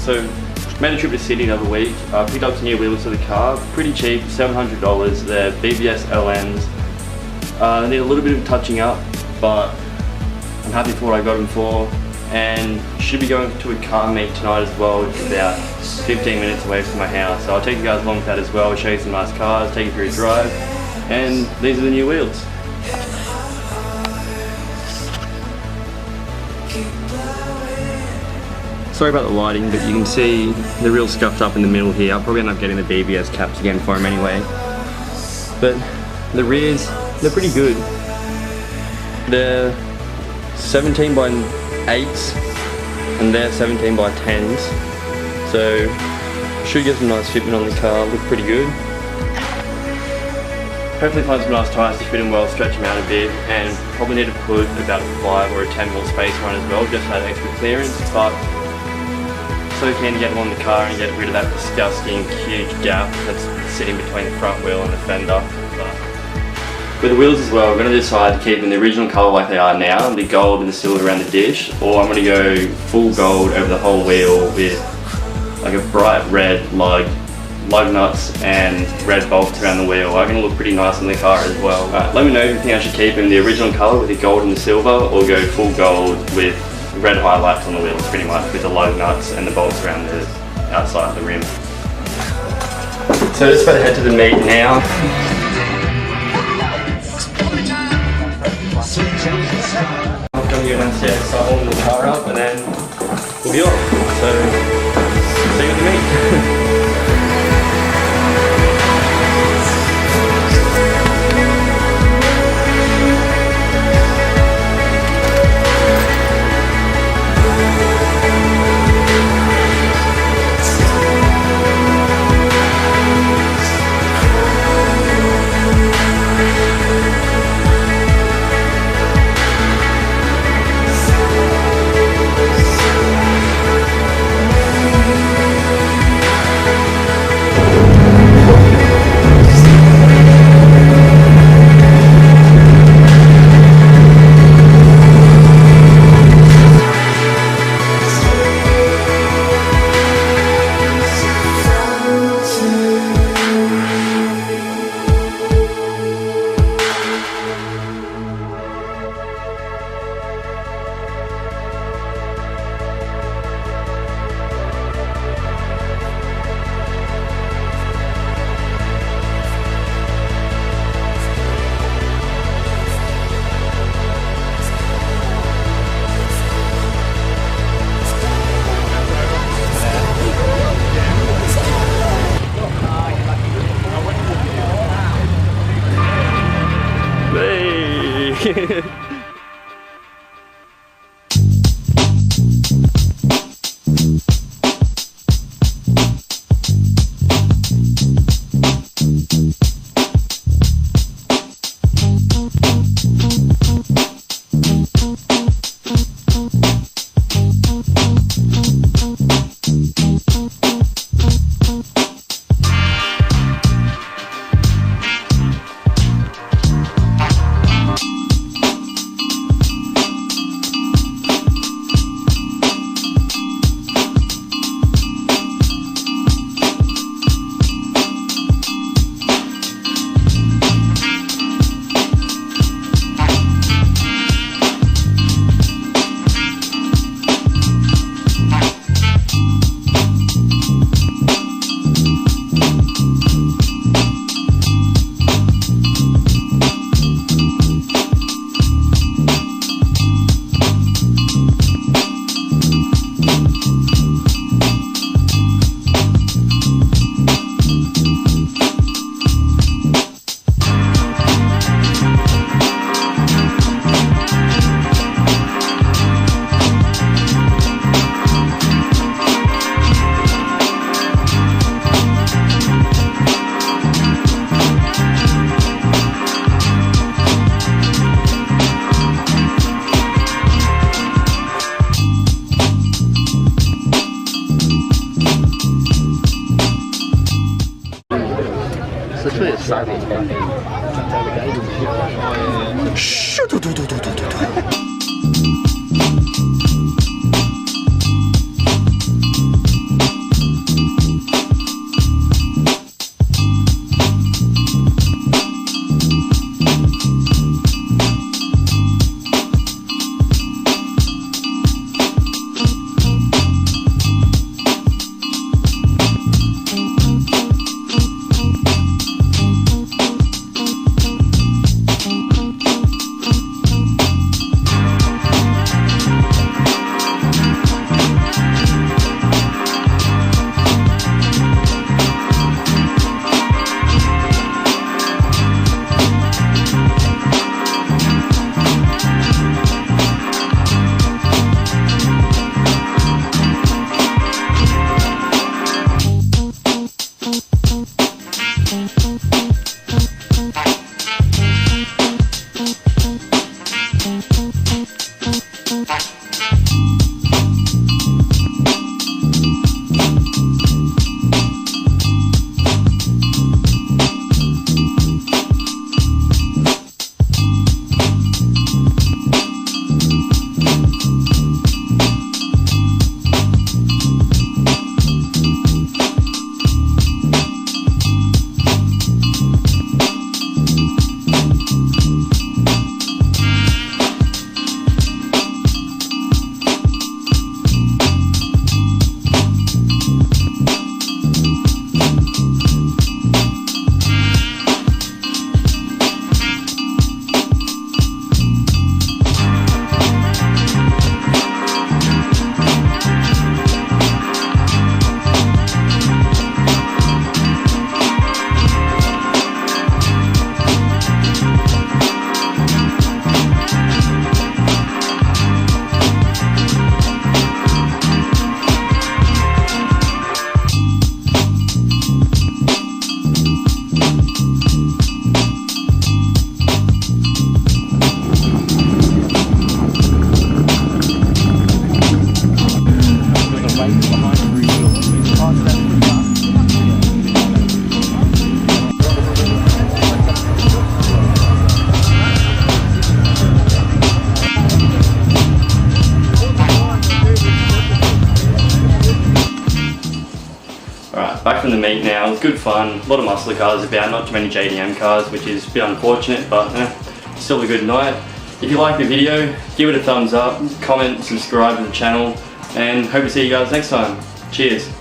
So made a trip to Sydney the other week. Picked up some new wheels for the car, pretty cheap, $700. They're BBS LMs. Need a little bit of touching up, but I'm happy for what I got them for. And should be going to a car meet tonight as well, which is about 15 minutes away from my house. So I'll take you guys along with that as well, show you some nice cars, take you through a drive. And these are the new wheels. Sorry about the lighting, but you can see they're real scuffed up in the middle here. I'll probably end up getting the BBS caps again for them anyway. But the rears, they're pretty good. They're 17 by 8s and they're 17 by 10s. So should get some nice fitment on the car, look pretty good. Hopefully find some nice tyres to fit in well, stretch them out a bit, and probably need to put about a 5 or a 10 mil space on as well, just for that extra clearance. But so keen to get them on the car and get rid of that disgusting huge gap that's sitting between the front wheel and the fender. But with the wheels as well, I'm going to decide to keep them the original colour like they are now, the gold and the silver around the dish, or I'm going to go full gold over the whole wheel with like a bright red lug nuts and red bolts around the wheel. Are going to look pretty nice in the car as well. Let me know if you think I should keep them the original colour with the gold and the silver, or go full gold with red highlights on the wheels pretty much, with the lug nuts and the bolts around the outside of the rim. So just about to head to the meet now. I'm going to go downstairs, start warming the car up, and then we'll be on. So see you at the meet. meet now. It was good fun. A lot of muscle cars about, not too many JDM cars, which is a bit unfortunate, but still a good night. If you like the video, give it a thumbs up, comment, subscribe to the channel, and hope to see you guys next time. Cheers.